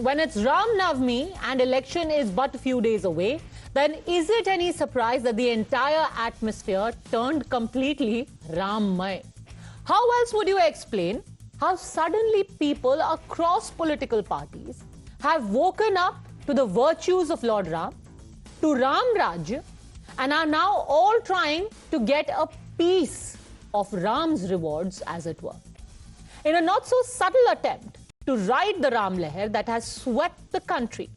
when it's Ram Navami and election is but a few days away, then is it any surprise that the entire atmosphere turned completely Rammay? How else would you explain how suddenly people across political parties have woken up to the virtues of Lord Ram, to Ram Rajya, and are now all trying to get a piece of Ram's rewards, as it were, in a not so subtle attempt to ride the Ram Leher that has swept the country?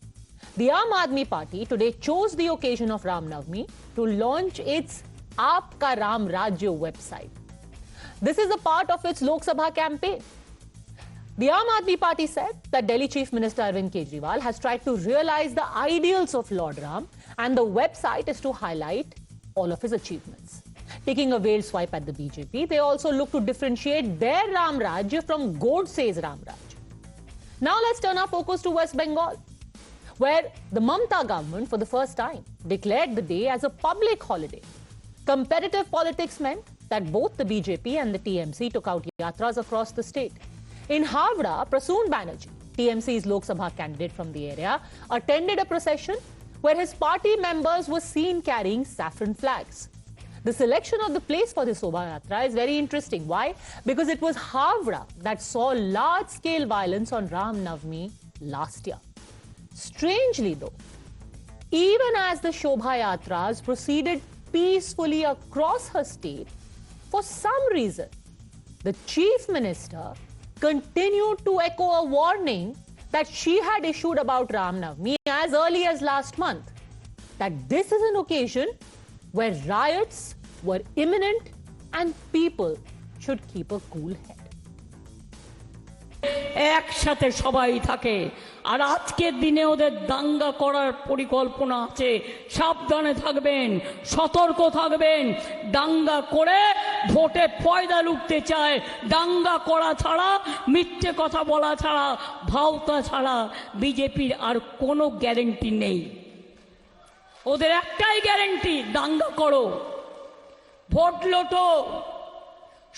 The Aam Aadmi Party today chose the occasion of Ram Navami to launch its Aapka Ram Rajya website. This is a part of its Lok Sabha campaign. The Aam Aadmi Party said that Delhi Chief Minister Arvind Kejriwal has tried to realize the ideals of Lord Ram, and the website is to highlight all of his achievements. Taking a veiled swipe at the BJP, they also look to differentiate their Ram Rajya from Godse's Ram Rajya. Now let's turn our focus to West Bengal, where the Mamata government for the first time declared the day as a public holiday. Competitive politics meant that both the BJP and the TMC took out yatras across the state. In Havda, Prasoon Banerjee, TMC's Lok Sabha candidate from the area, attended a procession where his party members were seen carrying saffron flags. The selection of the place for the Sobha Yatra is very interesting. Why? Because it was Havda that saw large-scale violence on Ram Navami last year. Strangely though, even as the Shobha Yatras proceeded peacefully across her state, for some reason, the Chief Minister continued to echo a warning that she had issued about Ram Navami as early as last month, that this is an occasion where riots were imminent and people should keep a cool head. একসাথে সবাই থাকে আর আজকের দিনে ওদের দাঙ্গা করার পরিকল্পনা আছে। সাবধানে থাকবেন, সতর্ক থাকবেন। দাঙ্গা করে ভোটে পয়দা লুটতে চায়। দাঙ্গা করা ছাড়া, মিথ্যে কথা বলা ছাড়া, ভাওতা ছাড়া বিজেপির আর কোনো গ্যারান্টি নেই। ওদের একটাই গ্যারান্টি, দাঙ্গা করো, ভোট লোটো,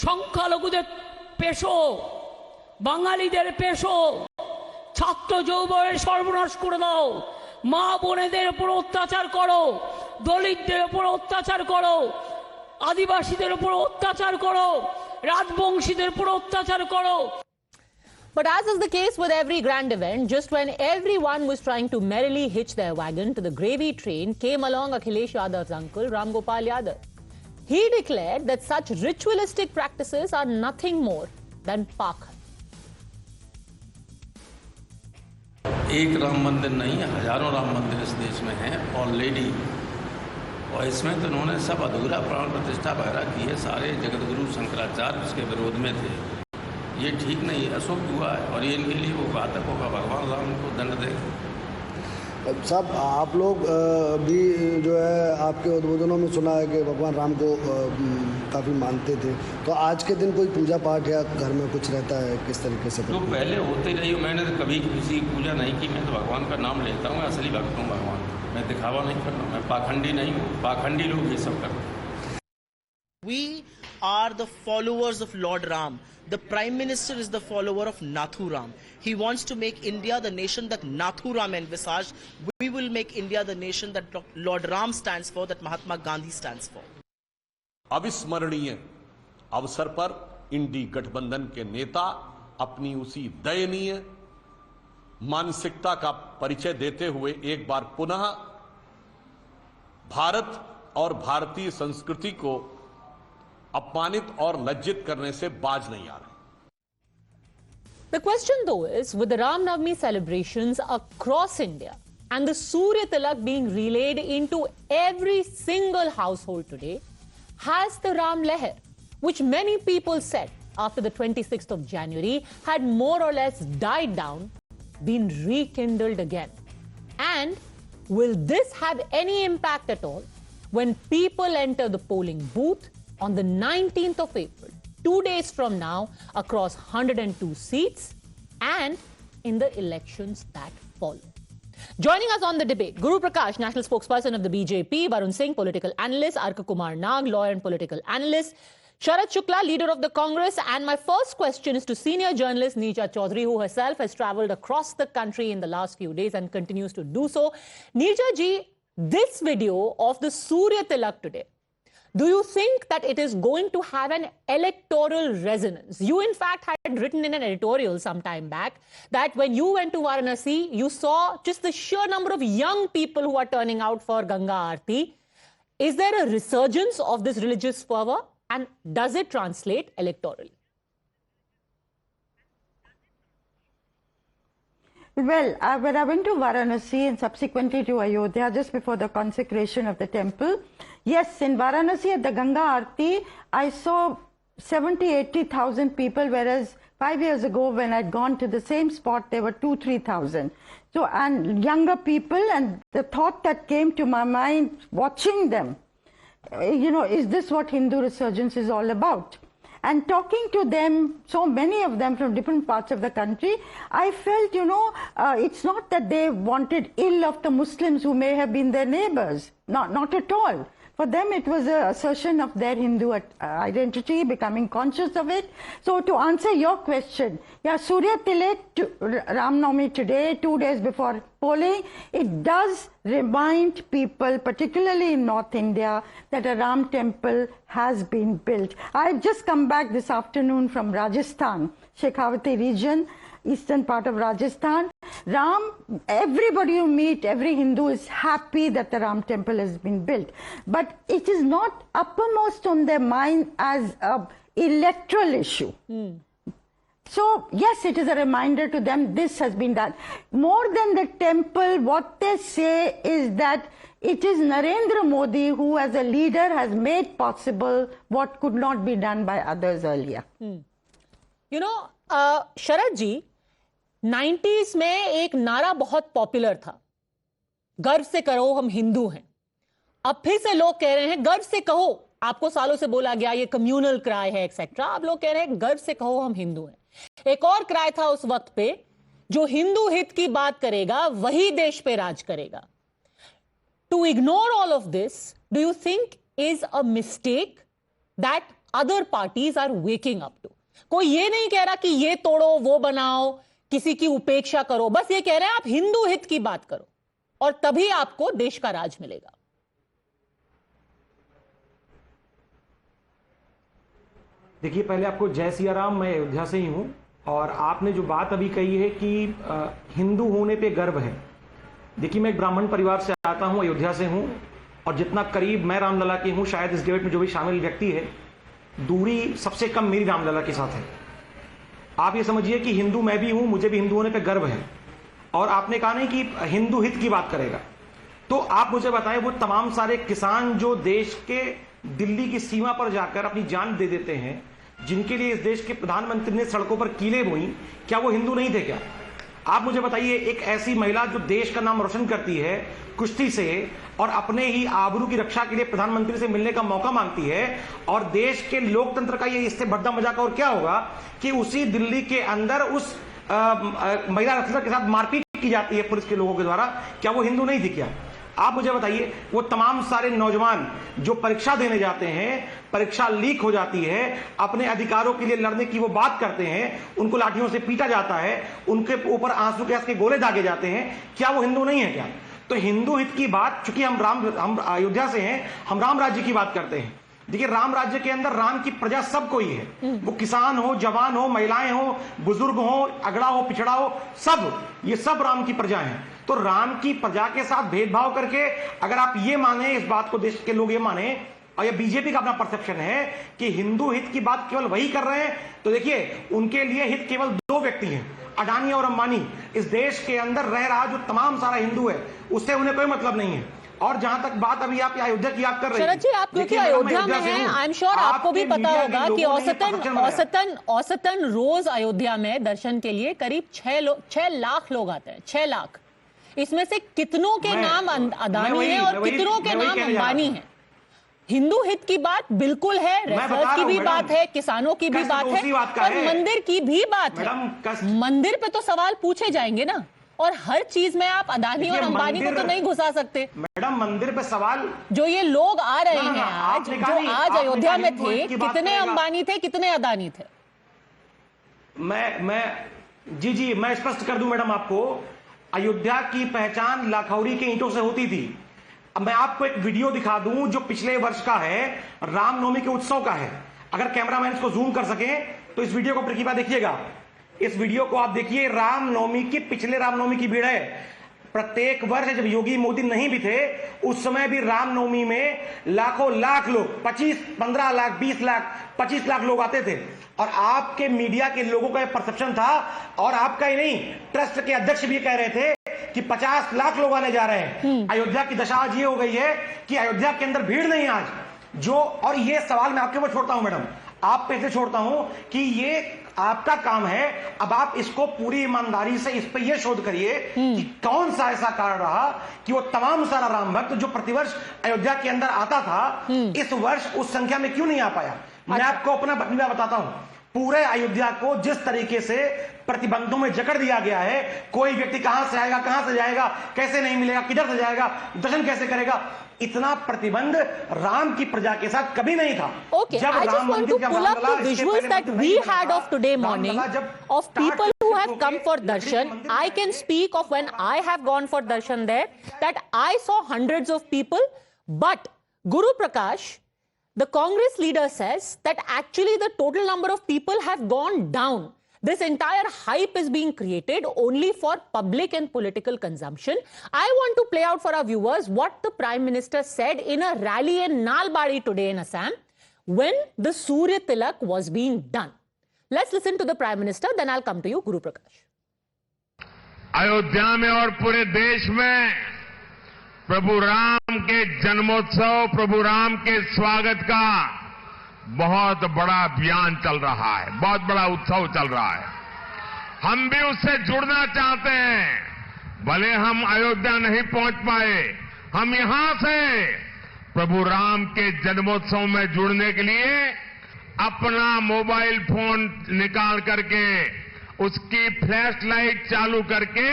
সংখ্যালঘুদের পেশো, বাঙালিদের পেশো, ছাত্র যৌবনের সর্বনাশ করে দাও, মা বোনেদের উপর অত্যাচার করো, দলিতদের উপর অত্যাচার করো, আদিবাসীদের উপর অত্যাচার করো, রাজবংশীদের উপর অত্যাচার করো। But as is the case with every grand event, just when everyone was trying to merrily hitch their wagon to the gravy train, came along Akhilesh Yadav's uncle, Ram Gopal Yadav. He declared that such ritualistic practices are nothing more than pakhan. एक राम मंदिर नहीं, हजारों राम मंदिर इस देश में हैं already, और इसमें तो उन्होंने सब अधूरा प्राण प्रतिष्ठा वगैरह की है। सारे जगतगुरु शंकराचार्य उसके विरोध में थे। ये ठीक नहीं, अशुभ हुआ है और ये इनके लिए वो घातक होगा। भगवान राम को दंड देगा। साहब, आप लोग भी जो है आपके उद्बोधनों में सुना है कि भगवान राम को काफ़ी मानते थे, तो आज के दिन कोई पूजा पाठ या घर में कुछ रहता है, किस तरीके से? तो पहले होते रही, मैंने तो कभी किसी की पूजा नहीं की। मैं तो भगवान का नाम लेता हूँ, असली भक्त हूँ भगवान। मैं दिखावा नहीं करता, मैं पाखंडी नहीं हूँ। पाखंडी लोग ये सब करते हैं। We are the followers of Lord Ram. The Prime Minister is the follower of Nathu Ram. He wants to make India the nation that Nathu Ram envisaged. We will make India the nation that Lord Ram stands for, that Mahatma Gandhi stands for. अविस्मरणीय अवसर पर इंडी गठबंधन के नेता अपनी उसी दयनीय मानसिकता का परिचय देते हुए एक बार पुनः भारत और भारतीय संस्कृति को अपमानित और लज्जित करने से बाज नहीं आ रहे। The question though is, with the Ram Navami celebrations across India and the Surya Tilak being relayed into every single household today, has the Ram Leher, which many people said after the 26th of January had more or less died down, been rekindled again? And will this have any impact at all when people enter the polling booth on the 19th of April, 2 days from now, across 102 seats and in the elections that follow? Joining us on the debate, Guru Prakash, national spokesperson of the BJP, Varun Singh, political analyst, Arka Kumar Nag, lawyer and political analyst, Sharad Shukla, leader of the Congress, and my first question is to senior journalist Neerja Chaudhary, who herself has travelled across the country in the last few days and continues to do so. Neerja ji, this video of the Surya Tilak today, do you think that it is going to have an electoral resonance? You, in fact, had written in an editorial some time back that when you went to Varanasi, you saw just the sheer number of young people who are turning out for Ganga Aarti. Is there a resurgence of this religious fervor, and does it translate electorally? Well, when I went to Varanasi and subsequently to Ayodhya just before the consecration of the temple, yes, in Varanasi at the Ganga Aarti, I saw 70,000-80,000 people, whereas 5 years ago when I'd gone to the same spot, there were 2,000-3,000. So, and younger people, and the thought that came to my mind watching them, you know, is this what Hindu resurgence is all about? And talking to them, so many of them from different parts of the country, I felt, you know, it's not that they wanted ill of the Muslims who may have been their neighbors. Not at all. For them, it was an assertion of their Hindu identity, becoming conscious of it. So to answer your question, yeah, Surya Tilak, Ram Navami today, 2 days before polling, it does remind people, particularly in North India, that a Ram temple has been built. I've just come back this afternoon from Rajasthan, Shekhawati region, eastern part of Rajasthan. Ram, everybody you meet, every Hindu is happy that the Ram temple has been built. But it is not uppermost on their mind as an electoral issue. So, yes, it is a reminder to them this has been done. More than the temple, what they say is that it is Narendra Modi who as a leader has made possible what could not be done by others earlier. You know, Sharad ji, 90s में एक नारा बहुत popular था, गर्व से कहो हम हिंदू हैं। अब फिर से लोग कह रहे हैं गर्व से कहो, आपको सालों से बोला गया ये कम्युनल क्राई है एक्सेट्रा, अब लोग कह रहे हैं गर्व से कहो हम हिंदू हैं। एक और क्राई था उस वक्त पे, जो हिंदू हित की बात करेगा वही देश पे राज करेगा। To ignore all of this, do you think is a mistake that other parties are waking up to? कोई ये नहीं कह रहा कि ये तोड़ो वो बनाओ, किसी की उपेक्षा करो, बस ये कह रहे हैं आप हिंदू हित की बात करो और तभी आपको देश का राज मिलेगा। देखिए, पहले आपको जय सिया राम, मैं अयोध्या से ही हूं और आपने जो बात अभी कही है कि हिंदू होने पे गर्व है। देखिए, मैं एक ब्राह्मण परिवार से आता हूं, अयोध्या से हूं और जितना करीब मैं रामलला की हूं, शायद इस डिबेट में जो भी शामिल व्यक्ति है, दूरी सबसे कम मेरी रामलला के साथ है। आप ये समझिए कि हिंदू मैं भी हूं, मुझे भी हिंदू होने पे गर्व है। और आपने कहा नहीं कि हिंदू हित की बात करेगा, तो आप मुझे बताएं वो तमाम सारे किसान जो देश के दिल्ली की सीमा पर जाकर अपनी जान दे देते हैं, जिनके लिए इस देश के प्रधानमंत्री ने सड़कों पर कीलें बोई, क्या वो हिंदू नहीं थे क्या? आप मुझे बताइए, एक ऐसी महिला जो देश का नाम रोशन करती है कुश्ती से और अपने ही आबरू की रक्षा के लिए प्रधानमंत्री से मिलने का मौका मांगती है, और देश के लोकतंत्र का ये इससे बढ़ता मजाक और क्या होगा कि उसी दिल्ली के अंदर उस महिला रेसलर के साथ मारपीट की जाती है पुलिस के लोगों के द्वारा, क्या वो हिंदू नहीं थी क्या? आप मुझे बताइए, वो तमाम सारे नौजवान जो परीक्षा देने जाते हैं, परीक्षा लीक हो जाती है, अपने अधिकारों के लिए लड़ने की वो बात करते हैं, उनको लाठियों से पीटा जाता है, उनके ऊपर आंसू गैस के गोले दागे जाते हैं, क्या वो हिंदू नहीं है क्या? तो हिंदू हित की बात, चूंकि हम अयोध्या से हैं, हम राम राज्य की बात करते हैं। देखिए, राम राज्य के अंदर राम की प्रजा सब कोई है, वो किसान हो, जवान हो, महिलाएं हो, बुजुर्ग हो, अगड़ा हो, पिछड़ा हो, सब ये सब राम की प्रजा हैं। तो राम की प्रजा के साथ भेदभाव करके अगर आप ये माने, इस बात को देश के लोग ये माने, और ये बीजेपी का अपना परसेप्शन है कि हिंदू हित की बात केवल वही कर रहे हैं, तो देखिए उनके लिए हित केवल दो व्यक्ति हैं, अडानी और अंबानी। इस देश के अंदर रह रहा जो तमाम सारा हिंदू है, उससे उन्हें कोई मतलब नहीं है। और जहां तक बात अभी आप अयोध्या की आप कर रहे हैं, शरद जी, आप क्योंकि अयोध्या में हैं, आई एम श्योर आपको भी पता होगा कि औसतन रोज अयोध्या में दर्शन के लिए करीब 6 लाख लोग आते हैं। 6 लाख, इसमें से कितनों के नाम अदानी है और कितनों के नाम अंबानी है। हिंदू हित की बात बिल्कुल है, रेसलर्स की भी बात है, किसानों की भी बात है, और मंदिर की भी बात है। मंदिर पे तो सवाल पूछे जाएंगे ना। और हर चीज में आप अदानी और अंबानी को तो नहीं घुसा सकते। मैडम मंदिर पे सवाल, जो ये लोग आ रहे हैं आज, आपने कहा जो नहीं, आज आपने अयोध्या कहा में हिंदू थे, की बात कितने करेगा। अंबानी थे, कितने अदानी थे? जी मैं स्पष्ट कर दूं मैडम आपको, अयोध्या की पहचान लाखौरी के ईंटों से होती थी। अब मैं आपको एक वीडियो दिखा दूं जो पिछले वर्ष का है, रामनवमी के उत्सव का है। अगर कैमरामैन इसको जूम कर सके तो इस वीडियो को प्रतिभा देखिएगा। इस वीडियो को आप देखिए, रामनवमी की, पिछले रामनवमी की भीड़ है। प्रत्येक वर्ष जब योगी मोदी नहीं भी थे उस समय भी रामनवमी में लाखों लाख लोग, 25, 15 लाख, 20 लाख, 25 लाख लोग आते थे। और आपके मीडिया के लोगों का यह परसेप्शन था, और आपका ही नहीं, ट्रस्ट के अध्यक्ष भी कह रहे थे कि 50 लाख लोग आने जा रहे हैं। अयोध्या की दशा आज ये हो गई है कि अयोध्या के अंदर भीड़ नहीं आज जो, और ये सवाल मैं आपके ऊपर छोड़ता हूं मैडम, आप पे से छोड़ता हूं कि ये आपका काम है। अब आप इसको पूरी ईमानदारी से इस पे ये शोध करिए कि कौन सा ऐसा कारण रहा कि वो तमाम सारा राम भक्त जो प्रतिवर्ष अयोध्या के अंदर आता था, इस वर्ष उस संख्या में क्यों नहीं आ पाया। मैं आपको अपना प्रतिभा बताता हूं, पूरे अयोध्या को जिस तरीके से प्रतिबंधों में जकड़ दिया गया है, कोई व्यक्ति कहां से आएगा, कहां से जाएगा, कैसे नहीं मिलेगा, किधर से जाएगा, दर्शन कैसे करेगा, इतना प्रतिबंध राम की प्रजा के साथ कभी नहीं था। Okay, I just want to pull up the visuals that we had of today morning of people who have come for darshan. I can speak of when I have gone for darshan there, that I saw hundreds of people, but Guru Prakash, the Congress leader, says that actually the total number of people have gone down. This entire hype is being created only for public and political consumption. I want to play out for our viewers what the Prime Minister said in a rally in Nalbari today in Assam when the Surya Tilak was being done. Let's listen to the Prime Minister, then I'll come to you, Guru Prakash. Ayodhya में और पूरे देश में प्रभु राम के जन्मोत्सव, प्रभु राम के स्वागत का बहुत बड़ा अभियान चल रहा है, बहुत बड़ा उत्सव चल रहा है। हम भी उससे जुड़ना चाहते हैं। भले हम अयोध्या नहीं पहुंच पाए, हम यहां से प्रभु राम के जन्मोत्सव में जुड़ने के लिए अपना मोबाइल फोन निकाल करके, उसकी फ्लैश लाइट चालू करके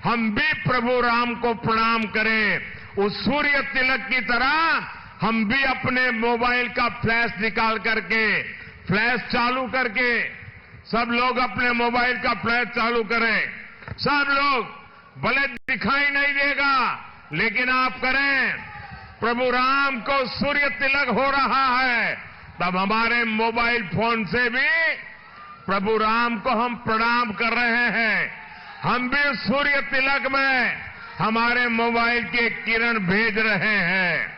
हम भी प्रभु राम को प्रणाम करें। उस सूर्य तिलक की तरह हम भी अपने मोबाइल का फ्लैश निकाल करके, फ्लैश चालू करके, सब लोग अपने मोबाइल का फ्लैश चालू करें। सब लोग, भले दिखाई नहीं देगा लेकिन आप करें। प्रभु राम को सूर्य तिलक हो रहा है, तब हमारे मोबाइल फोन से भी प्रभु राम को हम प्रणाम कर रहे हैं। हम भी सूर्य तिलक में हमारे मोबाइल के किरण भेज रहे हैं।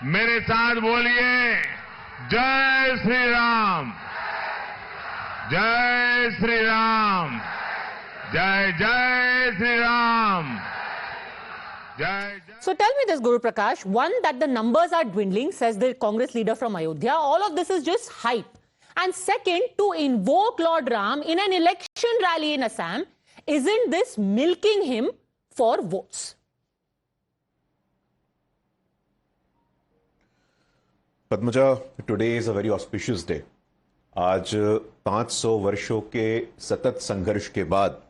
मेरे साथ बोलिए, जय श्री राम, जय श्री राम, जय जय श्री राम, जय। So tell me this, Guru Prakash, one, that the numbers are dwindling, says the Congress leader from Ayodhya. All of this is just hype. And second, to invoke Lord Ram in an election rally in Assam, isn't this milking him for votes? Padmaja, today is a very auspicious day. आज 500 वर्षों के सतत संघर्ष के बाद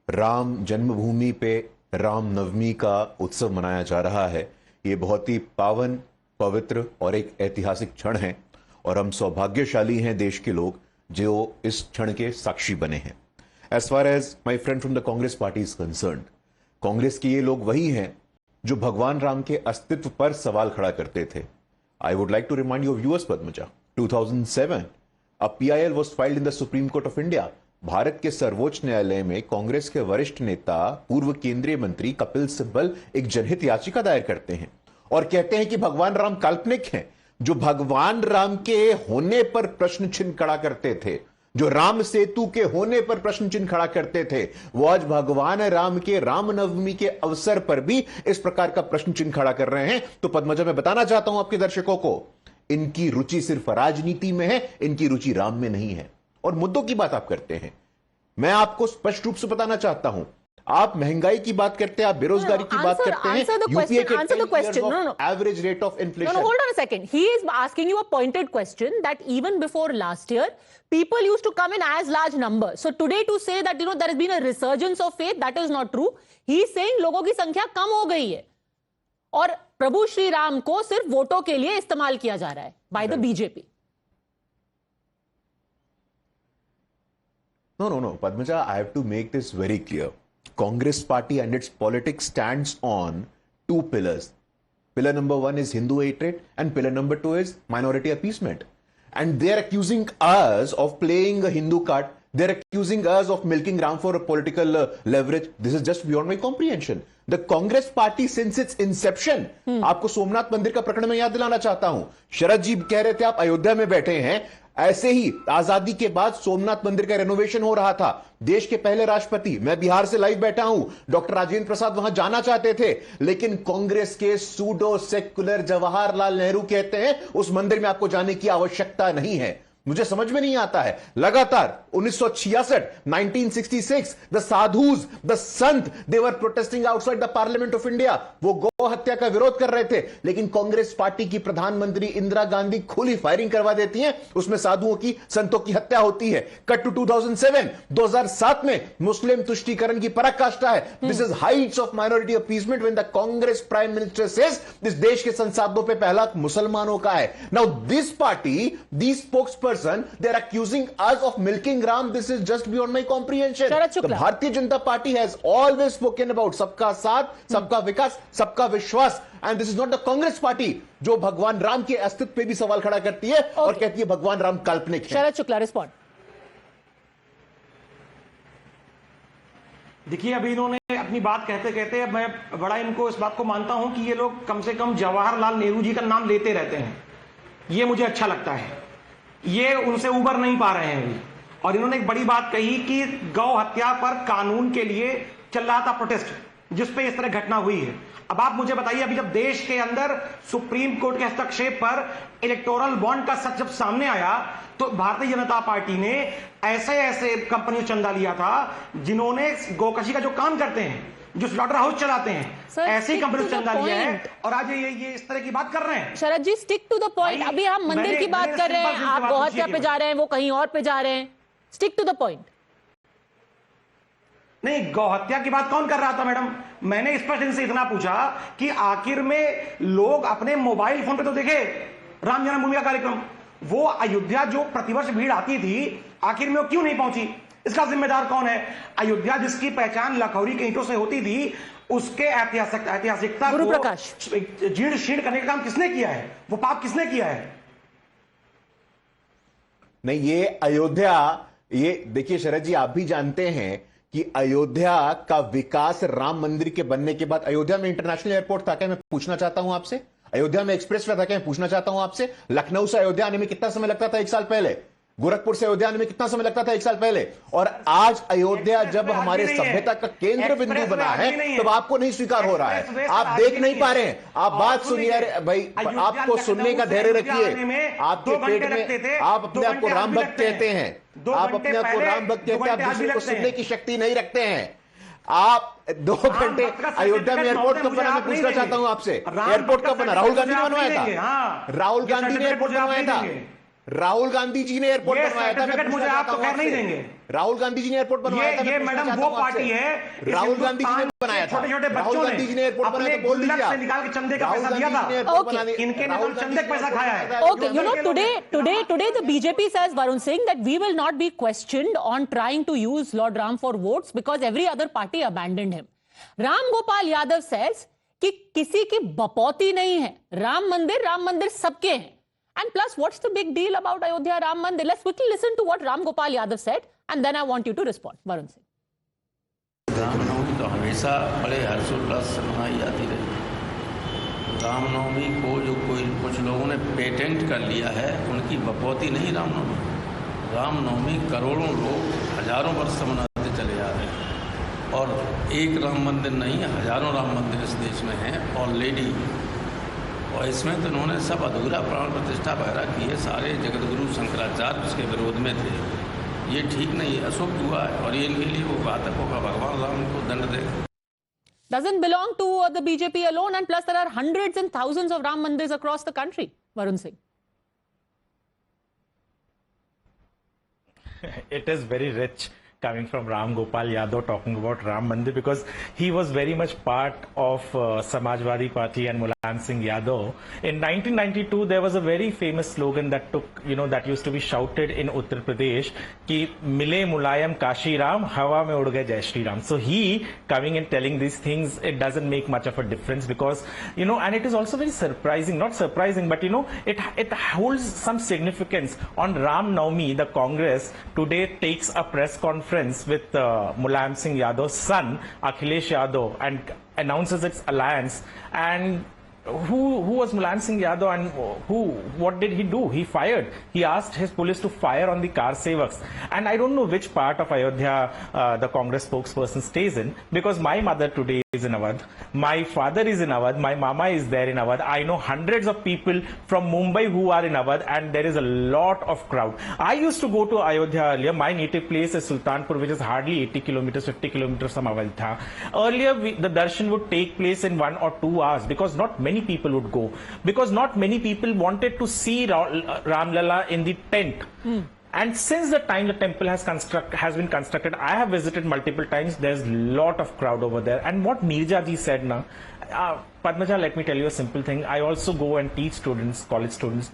राम जन्मभूमि पे रामनवमी का उत्सव मनाया जा रहा है। ये बहुत ही पावन, पवित्र और एक ऐतिहासिक क्षण है, और हम सौभाग्यशाली हैं देश के लोग जो इस क्षण के साक्षी बने हैं। As far as my friend from the Congress party is concerned, Congress के ये लोग वही हैं जो भगवान राम के अस्तित्व पर सवाल खड़ा करते थे। I would like to remind your viewers, Padmaja, 2007, a PIL was filed in the Supreme Court of India. Bharat के सर्वोच्च न्यायालय में कांग्रेस के वरिष्ठ नेता, पूर्व केंद्रीय मंत्री कपिल सिब्बल एक जनहित याचिका दायर करते हैं और कहते हैं कि भगवान राम काल्पनिक हैं। जो भगवान राम के होने पर प्रश्न चिन्ह खड़ा करते थे, जो राम सेतु के होने पर प्रश्न चिन्ह खड़ा करते थे, वो आज भगवान राम के रामनवमी के अवसर पर भी इस प्रकार का प्रश्न चिन्ह खड़ा कर रहे हैं। तो पद्मजा, मैं बताना चाहता हूं आपके दर्शकों को, इनकी रुचि सिर्फ राजनीति में है, इनकी रुचि राम में नहीं है। और मुद्दों की बात आप करते हैं, मैं आपको स्पष्ट रूप से बताना चाहता हूं, आप महंगाई की बात करते हैं, आप बेरोजगारी की बात करते हैं, यूपीए के average rate of inflation. No, hold on a second. He is asking you a pointed question that even before last year, people used to come in as large numbers. So today to say that there has been a resurgence of faith, that is not true. He is saying लोगों की संख्या कम हो गई है और प्रभु श्री राम को सिर्फ वोटों के लिए इस्तेमाल किया जा रहा है by the BJP. No, Padmaja, I have to make this very clear. Congress party and its politics stands on two pillars. Pillar number one is Hindu hatred and pillar number two is minority appeasement. And they're accusing us of playing a Hindu card. They're accusing us of milking Ram for a political leverage. This is just beyond my comprehension. The Congress party since its inception, आपको सोमनाथ मंदिर का प्रकरण में याद दिलाना चाहता हूं. शरद जी कह रहे थे आप अयोध्या में बैठे हैं. ऐसे ही आजादी के बाद सोमनाथ मंदिर का रेनोवेशन हो रहा था. देश के पहले राष्ट्रपति, मैं बिहार से लाइव बैठा हूं, डॉक्टर राजेंद्र प्रसाद वहां जाना चाहते थे, लेकिन कांग्रेस के सूडो सेक्युलर जवाहरलाल नेहरू कहते हैं उस मंदिर में आपको जाने की आवश्यकता नहीं है. मुझे समझ में नहीं आता है. लगातार 1966, 1966, the sadhus, the sant, they were protesting outside the parliament of India. वो गौ हत्या का विरोध कर रहे थे, लेकिन कांग्रेस पार्टी की प्रधानमंत्री इंदिरा गांधी खुली फायरिंग करवा देती हैं. उसमें साधुओं की, संतों की हत्या होती है. कट टू 2007 में मुस्लिम तुष्टीकरण की पराकाष्ठा है. This is Heights of minority appeasement when the Congress prime minister says इस देश के संसाधनों पे पहला हक मुसलमानों का है. Now this party, this spokesperson, they are accusing us of milking Ram. This is just beyond my comprehension. The Bharatiya Janata Party has always spoken about सबका साथ, सबका विकास, सबका विश्वास, and this is not the Congress Party जो भगवान राम के अस्तित्व पे भी सवाल खड़ा करती है और कहती है भगवान राम काल्पनिक है. शरद शुक्ला, रिस्पॉन्ड. देखिए, अभी इन्होंने अपनी बात कहते कहते मैं बड़ा इनको इस बात को मानता हूं कि ये लोग कम से कम जवाहरलाल नेहरू जी का नाम लेते रहते हैं. ये मुझे अच्छा लगता है. ये उनसे उबर नहीं पा रहे हैं अभी. और इन्होंने एक बड़ी बात कही कि गौ हत्या पर कानून के लिए चल रहा था प्रोटेस्ट, जिसपे इस तरह घटना हुई है. अब आप मुझे बताइए, अभी जब देश के अंदर सुप्रीम कोर्ट के हस्तक्षेप पर इलेक्टोरल बॉन्ड का सच जब सामने आया, तो भारतीय जनता पार्टी ने ऐसे ऐसे कंपनियों चंदा लिया था जिन्होंने गोकशी का जो काम करते हैं, जो स्लॉटर हाउस चलाते हैं, ऐसी कंपनी चंदा लिया है, और आज ये इस तरह की बात कर रहे हैं. शरद जी, स्टिक टू द पॉइंट. अभी हम मंदिर की बात कर रहे हैं, आप गौ हत्या पे जा रहे हैं, वो कहीं और पे जा रहे हैं. Stick to the point. नहीं, गौ हत्या की बात कौन कर रहा था मैडम? मैंने स्पष्ट इनसे इतना पूछा कि आखिर में लोग अपने मोबाइल फोन पे तो देखे राम जन्मभूमि का कार्यक्रम. वो अयोध्या जो प्रतिवर्ष भीड़ आती थी, आखिर में वो क्यों नहीं पहुंची? इसका जिम्मेदार कौन है? अयोध्या जिसकी पहचान लखौरी के ईंटों से होती थी, उसके ऐतिहासिकता गुरु प्रकाश जीर्ण शीर्ण करने का काम किसने किया है? वो पाप किसने किया है? नहीं, ये अयोध्या, ये देखिए शरद जी, आप भी जानते हैं कि अयोध्या का विकास राम मंदिर के बनने के बाद, अयोध्या में इंटरनेशनल एयरपोर्ट था क्या? मैं पूछना चाहता हूं आपसे. अयोध्या में एक्सप्रेस वे था क्या? मैं पूछना चाहता हूं आपसे. लखनऊ से अयोध्या आने में कितना समय लगता था 1 साल पहले? गोरखपुर से अयोध्या आने में कितना समय लगता था 1 साल पहले? और आज अयोध्या जब हमारे सभ्यता का केंद्र बिंदु बना है, तब आपको नहीं स्वीकार हो रहा है. आप देख नहीं पा रहे हैं. आप बात सुनिए भाई, आपको सुनने का धैर्य रखिए. आपके पेट में, आप अपने आप को राम भक्त कहते हैं, आप अपने आप को राम भक्त कहते हैं, आप दूसरे को सुनने की शक्ति नहीं रखते हैं. आप 2 घंटे अयोध्या में एयरपोर्ट कब बना? मैं पूछना चाहता हूं आपसे, एयरपोर्ट कब बना? राहुल गांधी ने बनवाया था. राहुल गांधी ने एयरपोर्ट बनवाया था. राहुल गांधी जी ने एयरपोर्ट बनवाया था. मुझे आप तो खैर नहीं देंगे. राहुल गांधी जी ने एयरपोर्ट बनवाया था. ये मैडम वो पार्टी है, राहुल गांधी जी ने बनाया था. छोटे-छोटे बच्चों ने अपने गुल्लक से निकाल के चंदे का पैसा दिया था. इनके ने चंदे का पैसा खाया है. Okay, you know, today the BJP says, Varun Singh, that we will not be questioned on trying to use Lord Ram for votes because every other party abandoned him. Ram Gopal Yadav says कि किसी की बपौती नहीं है. राम मंदिर सबके हैं. And plus, what's the big deal about Ayodhya Ram Mandir? Let's quickly listen to what Ram Gopal Yadav said, and then I want you to respond. Varun Singh. Ramnavami तो हमेशा बड़े हर्षोल्लास से मनाई जाती रही. रामनवमी को जो कुछ लोगों ने पेटेंट कर लिया है, उनकी बपौती नहीं रामनवमी. रामनवमी करोड़ों लोग हजारों वर्ष से मनाते चले जा रहे हैं. और एक राम मंदिर नहीं, हजारों राम मंदिर इस देश में हैं ऑलरेडी. और इसमें तो उन्होंने सब अधूरा प्राण प्रतिष्ठा वगैरह की है. सारे जगतगुरु शंकराचार्य उसके विरोध में थे. ये ठीक नहीं है, अशुभ हुआ है और इनके लिए वो घातक होगा, भगवान राम उनको दंड दे। Doesn't belong to the BJP alone, and plus there are hundreds and thousands of Ram Mandirs across the country. Varun Singh. It is very rich coming from Ram Gopal Yadav talking about Ram Mandir, because he was very much part of Samajwadi Party and Mulayam Singh Yadav. In 1992, there was a very famous slogan that that used to be shouted in Uttar Pradesh, ki Mile Mulayam Kashi Ram, Hawa mein ud gaye Jai Shri Ram. So he coming and telling these things, it doesn't make much of a difference, because, and it is also very surprising, not surprising, but it holds some significance. On Ram Navami, the Congress today takes a press conference with Mulayam Singh Yadav's son, Akhilesh Yadav, and announces its alliance. And who was Mulayam Singh Yadav, and what did he do? He fired. He asked his police to fire on the car sevaks. And I don't know which part of Ayodhya the Congress spokesperson stays in, because my mother today is in Awadh. My father is in Awadh. My mama is there in Awadh. I know hundreds of people from Mumbai who are in Awadh, and there is a lot of crowd. I used to go to Ayodhya earlier. My native place is Sultanpur, which is hardly 80 kilometers, 50 kilometers from Awadh. Earlier, the darshan would take place in 1 or 2 hours, because not many people would go, because not many people wanted to see Ram Lala in the tent. And since the time the temple has been constructed, I have visited multiple times. There's a lot of crowd over there. And what Neerja ji said now, Padmaja, let me tell you a simple thing. I also go and teach students, college students.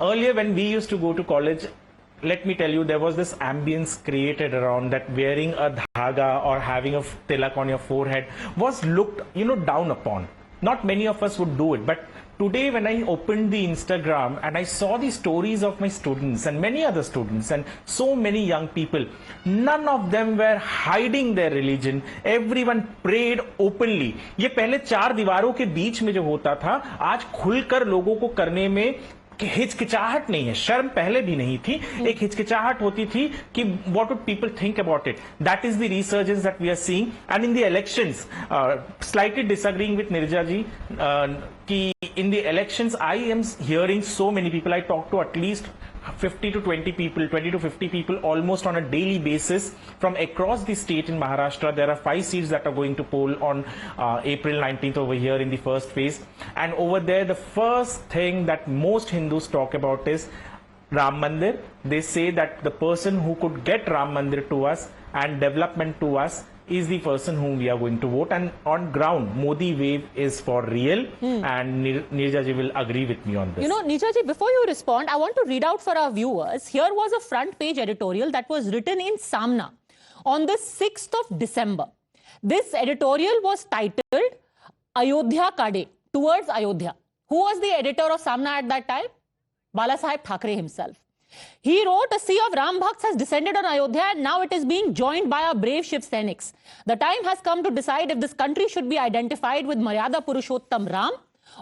Earlier, when we used to go to college, let me tell you, there was this ambience created around that wearing a dhaga or having a tilak on your forehead was looked, down upon. Not many of us would do it, but today when I opened the Instagram and I saw the stories of my students and many other students and so many young people, none of them were hiding their religion. Everyone prayed openly. ये पहले 4 दीवारों के बीच में जो होता था, आज खुलकर लोगों को करने में हिचकिचाहट नहीं है. शर्म पहले भी नहीं थी, एक हिचकिचाहट होती थी कि what would people think about it. That is the resurgence that we are seeing. And in the elections, slightly disagreeing with Neerja ji, कि in the elections I am hearing so many people. I talk to at least 50 to 20 people, 20 to 50 people almost on a daily basis from across the state in Maharashtra. There are 5 seats that are going to poll on April 19th over here in the first phase. And over there, the first thing that most Hindus talk about is Ram Mandir. They say that the person who could get Ram Mandir to us and development to us is the person whom we are going to vote. And on ground, Modi wave is for real. And Neerja ji will agree with me on this. Neerja ji, before you respond, I want to read out for our viewers. Here was a front page editorial that was written in Samna on the 6th of December. This editorial was titled Ayodhya Kade, Towards Ayodhya. Who was the editor of Samna at that time? Balasaheb Thackeray himself. He wrote, a sea of Ram Bhakts has descended on Ayodhya, and now it is being joined by our brave Shiv Sainiks. The time has come to decide if this country should be identified with Maryada Purushottam Ram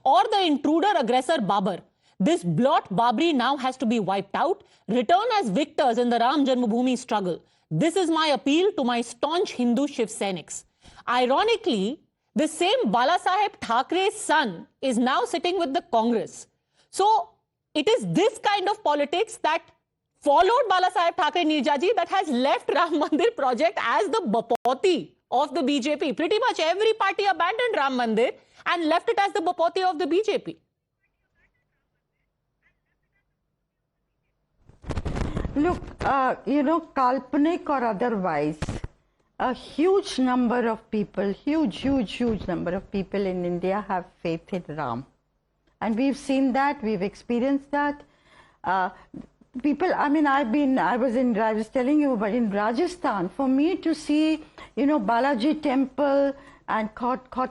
or the intruder aggressor Babur. This blot Babri now has to be wiped out, return as victors in the Ram Janmabhoomi struggle. This is my appeal to my staunch Hindu Shiv Sainiks. Ironically, the same Balasaheb Thackeray's son is now sitting with the Congress. So, it is this kind of politics that followed Balasaheb Thackeray, Neerja ji, that has left Ram Mandir project as the bapauti of the BJP. Pretty much every party abandoned Ram Mandir and left it as the bapauti of the BJP. Look, Kalpanik or otherwise, a huge number of people, huge number of people in India have faith in Ram. And we've seen that, we've experienced that. People, I was telling you, but in Rajasthan, for me to see, Balaji temple and Khatu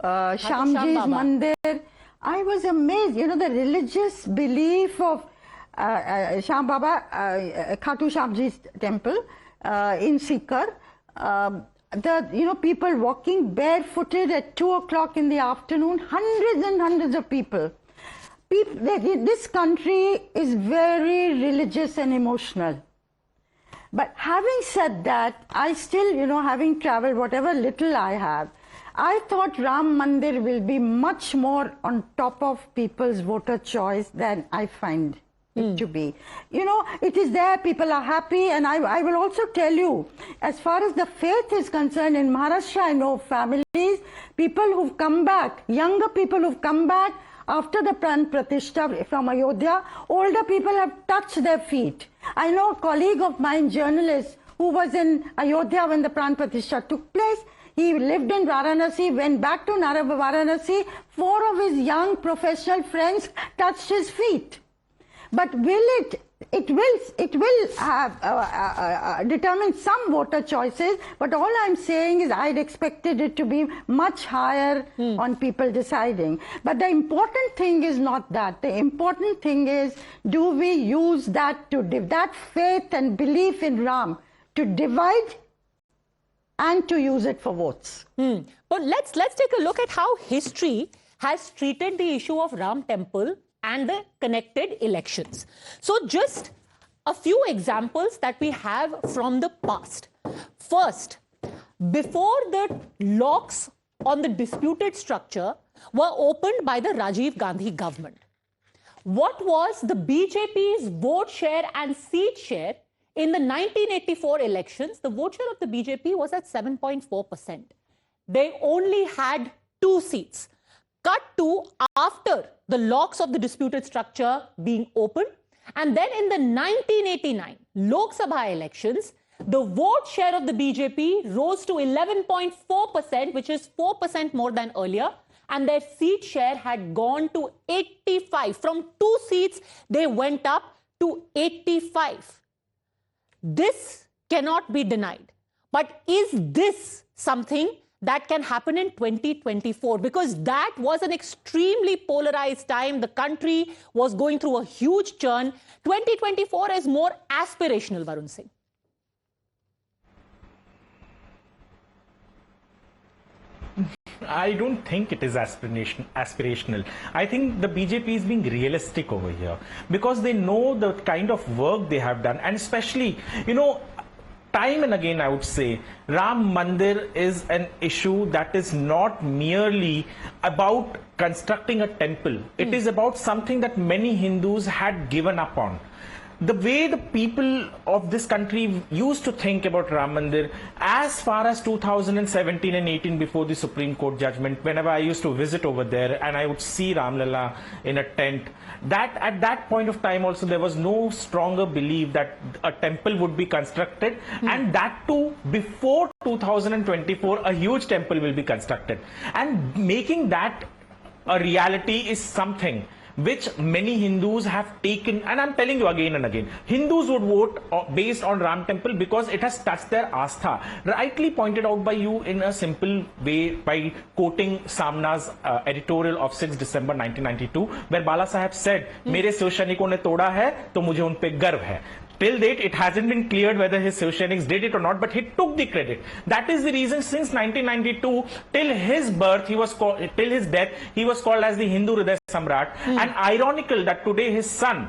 Shamji's Mandir, I was amazed. The religious belief of Sham Baba, Khatu Shamji's temple in Sikar. People walking barefooted at 2 o'clock in the afternoon, hundreds and hundreds of people. This country is very religious and emotional. But having said that, I still, having traveled whatever little I have, I thought Ram Mandir will be much more on top of people's voter choice than I find. it to be. You know, it is there, people are happy, and I will also tell you, as far as the faith is concerned, in Maharashtra, I know families, people who've come back, younger people who've come back after the Pran Pratishtha from Ayodhya, older people have touched their feet. I know a colleague of mine, journalist, who was in Ayodhya when the Pran Pratishtha took place. He lived in Varanasi, went back to Varanasi. 4 of his young professional friends touched his feet. But it will have determine some voter choices, but all I'm saying is I'd expected it to be much higher on people deciding. But the important thing is not that. The important thing is, do we use that that faith and belief in Ram to divide and to use it for votes? But let's take a look at how history has treated the issue of Ram Temple and the connected elections. So just a few examples that we have from the past. First, before the locks on the disputed structure were opened by the Rajiv Gandhi government, what was the BJP's vote share and seat share in the 1984 elections? The vote share of the BJP was at 7.4%. They only had 2 seats. Cut to after the locks of the disputed structure being opened. And then in the 1989 Lok Sabha elections, the vote share of the BJP rose to 11.4%, which is 4% more than earlier. And their seat share had gone to 85. From 2 seats, they went up to 85. This cannot be denied. But is this something that can happen in 2024? Because that was an extremely polarized time. The country was going through a huge churn. 2024 is more aspirational, Varun Singh. I don't think it is aspirational. I think the BJP is being realistic over here because they know the kind of work they have done, and especially, you know, time and again, I would say, Ram Mandir is an issue that is not merely about constructing a temple. It is about something that many Hindus had given up on. The way the people of this country used to think about Ram Mandir as far as 2017 and 18 before the Supreme Court judgment, whenever I used to visit over there and I would see Ram Lalla in a tent, that at that point of time also there was no stronger belief that a temple would be constructed, and that too before 2024 a huge temple will be constructed. And making that a reality is something which many Hindus have taken, and I'm telling you again and again, Hindus would vote based on Ram Temple because it has touched their astha. Rightly pointed out by you in a simple way by quoting Samna's editorial of 6 December 1992, where Bala Saheb said, "Mere Shivsainikon ne toda hai, to mujhe un pe garv hai." Till date, it hasn't been cleared whether his Shivsainiks did it or not, but he took the credit. That is the reason since 1992, till his birth, till his death, he was called as the Hindu Hriday Samrat. And ironical that today his son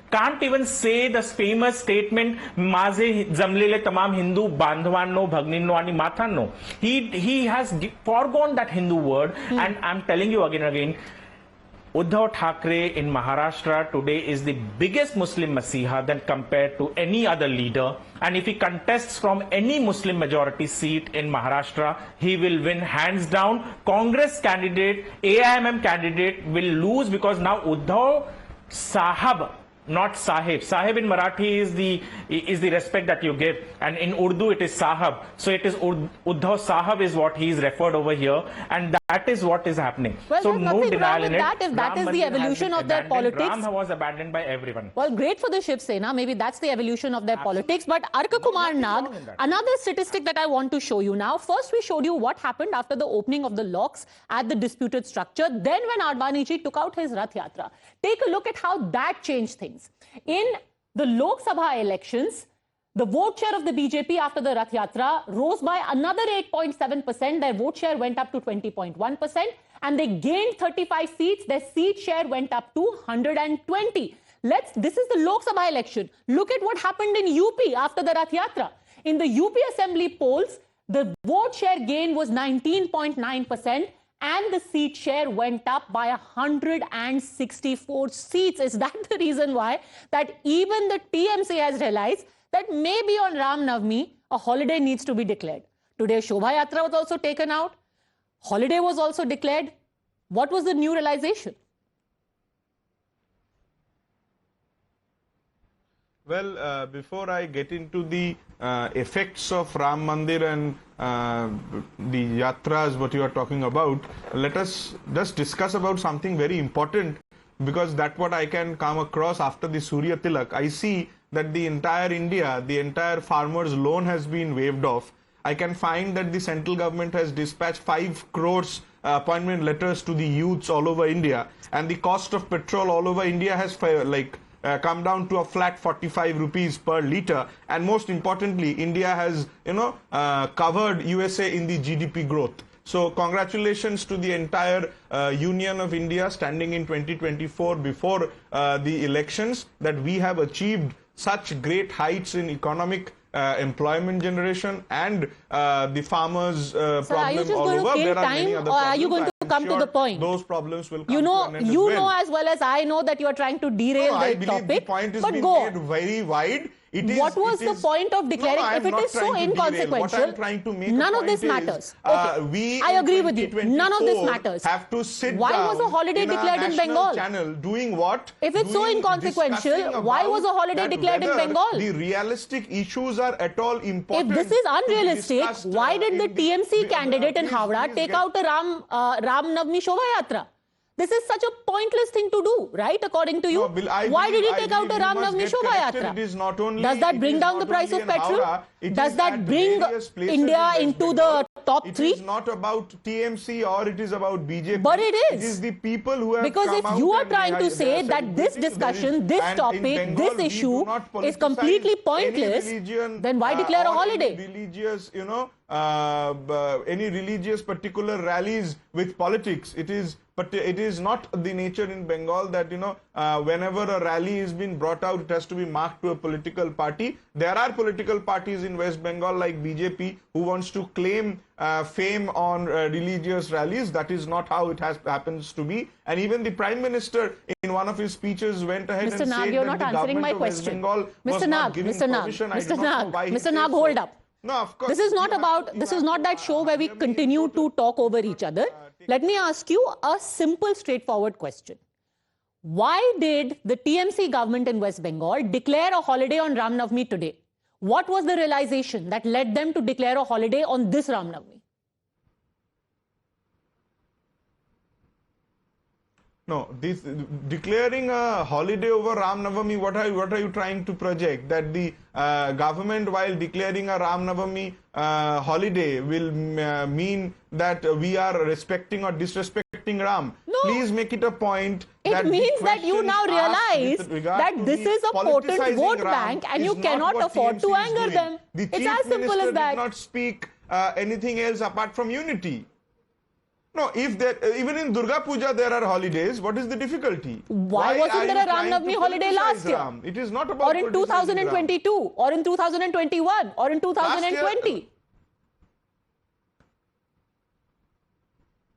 can't even say the famous statement, "Maze jamlele tamam Hindu bandhwanno bhagninno ani mathanno." He has foregone that Hindu word, and I'm telling you again and again, Uddhav Thackeray in Maharashtra today is the biggest Muslim Masiha than compared to any other leader. And if he contests from any Muslim majority seat in Maharashtra, he will win hands down. Congress candidate, AIMM candidate will lose because now Uddhav Sahab, not Sahib. Sahib in Marathi is the respect that you give, and in Urdu it is Sahab. So it is Uddhav Sahab is what he is referred over here, and that is what is happening. Well, so there's no nothing denial wrong with in that it. if that is the evolution of their politics. Ram was abandoned by everyone. Well, great for the Shiv Sena. Maybe that's the evolution of their politics. But Arka Kumar Nag, another statistic that I want to show you now. First, we showed you what happened after the opening of the locks at the disputed structure. Then when Advani ji took out his Rath Yatra. Take a look at how that changed things. In the Lok Sabha elections, the vote share of the BJP after the Rath Yatra rose by another 8.7%. Their vote share went up to 20.1%. And they gained 35 seats. Their seat share went up to 120. This is the Lok Sabha election. Look at what happened in UP after the Rath Yatra. In the UP assembly polls, the vote share gain was 19.9%. and the seat share went up by 164 seats. Is that the reason why that even the TMC has realized that maybe on Ram Navami, a holiday needs to be declared? Today, Shobha Yatra was also taken out. Holiday was also declared. What was the new realization? Well, before I get into the effects of Ram Mandir and the yatras, what you are talking about, let us just discuss about something very important, because that's what I can come across after the Surya Tilak. I see that the entire India, the entire farmers' loan has been waived off. I can find that the central government has dispatched 5 crores appointment letters to the youths all over India, and the cost of petrol all over India has come down to a flat 45 rupees per litre, and most importantly, India has covered USA in the GDP growth. So congratulations to the entire Union of India standing in 2024 before the elections, that we have achieved such great heights in economic employment generation and the farmers' problem all over. There are many other problems. Are you going to come to the point? Those problems will come to an end as well. You know as well as I know that you are trying to derail the topic. I believe the point is being made very wide. What was the point of declaring? If it is so inconsequential, none of this matters. Okay. I agree with you. None of this matters. Have to sit why down was a holiday declared in Bengal? Channel doing what? If it's so inconsequential, why was a holiday declared in Bengal? The realistic issues are at all important. If this is unrealistic, why did the TMC candidate in Howrah take out a Ram Navami Shobha Yatra? This is such a pointless thing to do, right? According to you, why did he take out a Ram Navami Shobha Yatra? Does that bring down the price of petrol? Does that bring India into the top 3? It is not about TMC or it is about BJP. But it is. It is the people who have Because if you are trying to say that this discussion, this topic, this issue is completely pointless, then why declare a holiday? Religious, any religious particular rallies with politics. But it is not the nature in Bengal that, whenever a rally is being brought out, it has to be marked to a political party. There are political parties in West Bengal like BJP who wants to claim fame on religious rallies. That is not how it happens to be. And even the Prime Minister in one of his speeches went ahead and said that the government of West Bengal was not giving permission. Mr. Nag, hold up. No, of course. This is not that show where we continue to talk over each other. Let me ask you a simple, straightforward question. Why did the TMC government in West Bengal declare a holiday on Ram Navami today? What was the realization that led them to declare a holiday on this Ram Navami? No, declaring a holiday over Ram Navami, what are you trying to project? That the government, while declaring a Ram Navami holiday, will mean that we are respecting or disrespecting Ram? No. Please make it a point. It means that you now realize that this is a potent vote bank and you cannot afford to anger them. It's as simple as that. Did not speak anything else apart from unity. No, if there, even in Durga Puja there are holidays, what is the difficulty? Why wasn't there a Ram Navami holiday last year? Ram? It is not about or in 2022, or in 2021, or in 2020.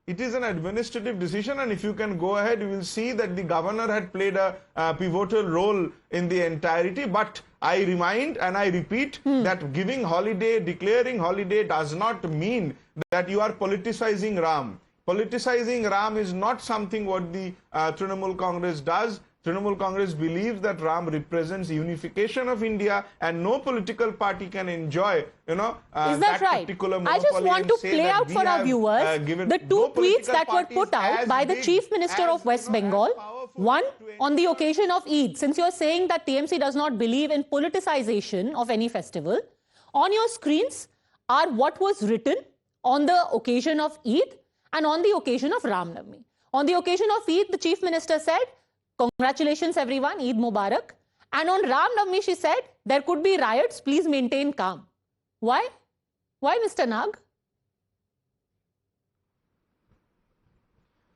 It is an administrative decision, and if you can go ahead, you will see that the governor had played a pivotal role in the entirety. But I remind and I repeat that giving holiday, declaring holiday does not mean that you are politicizing Ram. Politicizing Ram is not something what the Trinamool Congress does. Trinamool Congress believes that Ram represents unification of India, and no political party can enjoy, is that right? I just want to play out for our viewers the 2 tweets that were put out by the Chief Minister of West Bengal. One, on the occasion of Eid. Since you're saying that TMC does not believe in politicization of any festival, on your screens are what was written on the occasion of Eid and on the occasion of Ram Navami. On the occasion of Eid, the Chief Minister said, "Congratulations everyone, Eid Mubarak." And on Ram Navami, she said, "There could be riots, please maintain calm." Why? Why, Mr. Nag?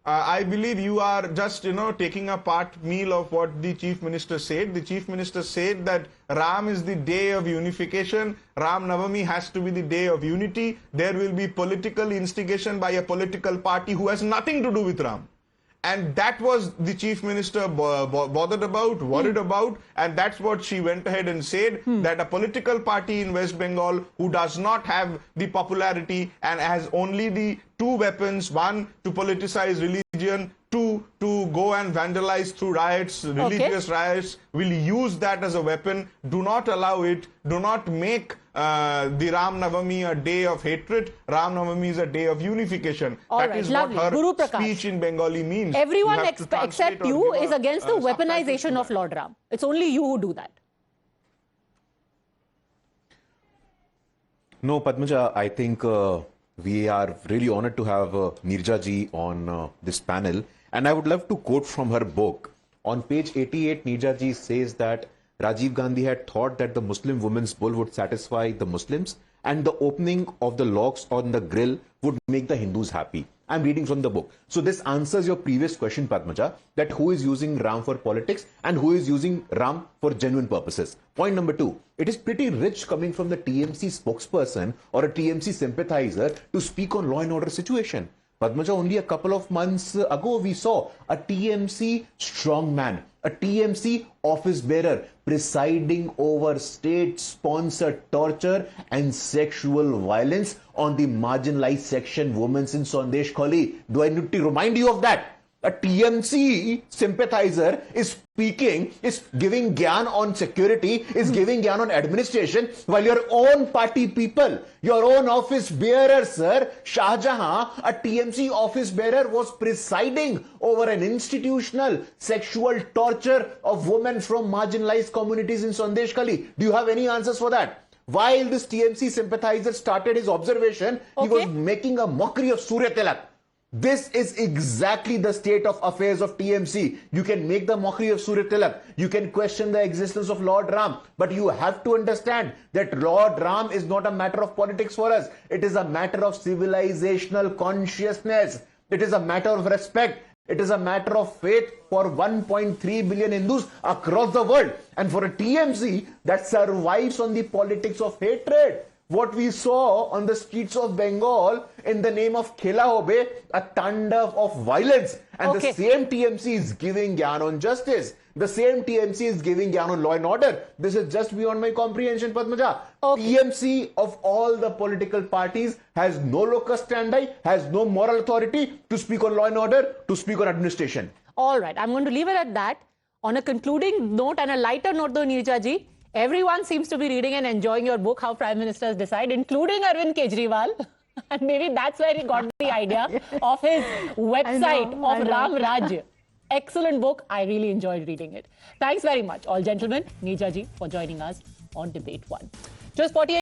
I believe you are just, taking a part meal of what the Chief Minister said. The Chief Minister said that Ram is the day of unification. Ram Navami has to be the day of unity. There will be political instigation by a political party who has nothing to do with Ram. And that was the Chief Minister bothered about, worried about, and that's what she went ahead and said, that a political party in West Bengal who does not have the popularity and has only the two weapons, one, to politicize religion, two, to go and vandalize through riots, religious riots, will use that as a weapon. Do not allow it. Do not make the Ram Navami a day of hatred. Ram Navami is a day of unification. That is what her speech in Bengali means. Everyone except you is against the weaponization of Lord Ram. It's only you who do that. No, Padmaja, I think we are really honored to have Neerja ji on this panel. And I would love to quote from her book. On page 88, Neerja ji says that Rajiv Gandhi had thought that the Muslim woman's bull would satisfy the Muslims and the opening of the logs on the grill would make the Hindus happy. I'm reading from the book. So this answers your previous question, Padmaja, that who is using Ram for politics and who is using Ram for genuine purposes. Point number 2, it is pretty rich coming from the TMC spokesperson or a TMC sympathizer to speak on law and order situation. Padmaja, only a couple of months ago, we saw a TMC strongman, a TMC office bearer presiding over state-sponsored torture and sexual violence on the marginalized section women in Sandesh Kholi. Do I need to remind you of that? A TMC sympathizer is speaking, is giving gyan on security, is giving gyan on administration, while your own party people, your own office bearer, sir, Shah Jahan, a TMC office bearer, was presiding over an institutional sexual torture of women from marginalized communities in Sandesh Kholi. Do you have any answers for that? While this TMC sympathizer started his observation, he was making a mockery of Surya Tilak. This is exactly the state of affairs of TMC. You can make the mockery of Surya Tilak. You can question the existence of Lord Ram. But you have to understand that Lord Ram is not a matter of politics for us. It is a matter of civilizational consciousness. It is a matter of respect. It is a matter of faith for 1.3 billion Hindus across the world. And for a TMC that survives on the politics of hatred. What we saw on the streets of Bengal in the name of Khela Hobe, a taণ্ডava of violence. And the same TMC is giving gyan on justice. The same TMC is giving gyan on law and order. This is just beyond my comprehension, Padmaja. TMC of all the political parties has no locus standi, has no moral authority to speak on law and order, to speak on administration. All right, I'm going to leave it at that. On a concluding note and a lighter note though, Neerja ji, everyone seems to be reading and enjoying your book, How Prime Ministers Decide, including Arvind Kejriwal. And maybe that's where he got the idea of his website of Ram Raj. Excellent book. I really enjoyed reading it. Thanks very much, all gentlemen. Neerja ji for joining us on Debate One. Just 48